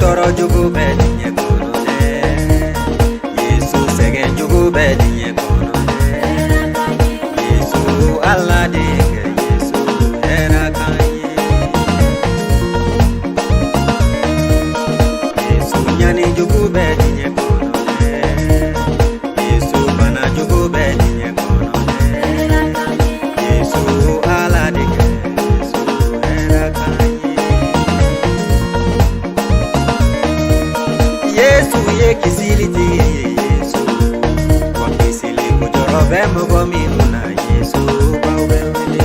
Toro jugu bedi nye kono de Yesu segen jugu bedi nye kono de Yesu Allah de ke Yesu era kanye Yesu nyani jugu bedi nye kono de Yesu bana jugu bedi nye kono de Yesu Allah de ke Yesu era kanye Yesu ye kisiliti Yesu kwa kisili kujorobe mgo minuna Yesu baubewele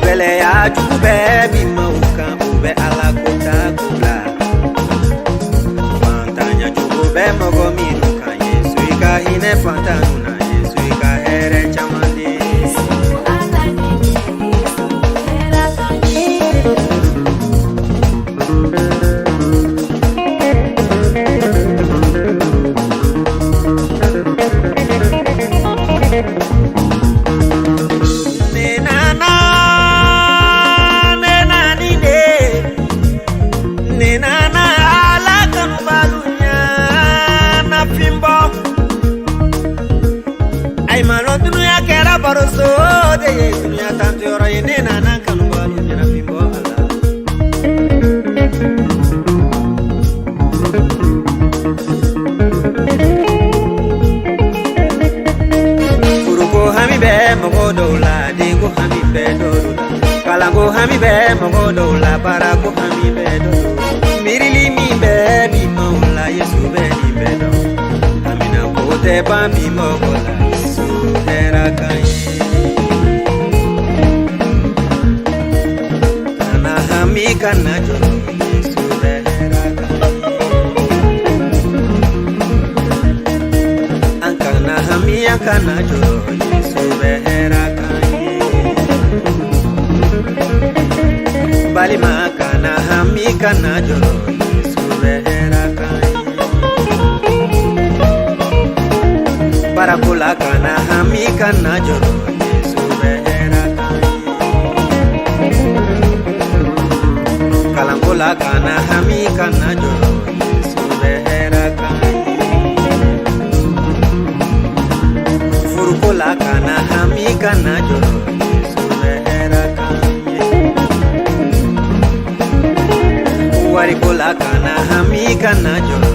Bele ya jube bimauka ube ala kota kubla Fantanya jube mgo minuka Yesu ika hine fantanuna Yesu ika here chamande Baroso de dunia tanto ora ine nana kanu balu nyana fimbo ala Uruko hami be mogo dola dingo hami be dola kalango hami be mogo dola barako hami be dola mirili mi be bi mola Yesu be ni be do amina kote ba mi mogo la Yesu era kanye Kana joro Yesu behera Ankana hami ankana joro Yesu behera kanye Bali makana hami kana joro Yesu behera kanye Barakula kana hami kana joro Yesu behera Kalangola kana hami kana joro Yesu behera kanye Furukola kana hami kana joro Yesu behera kanye Warikola kana hami kana joro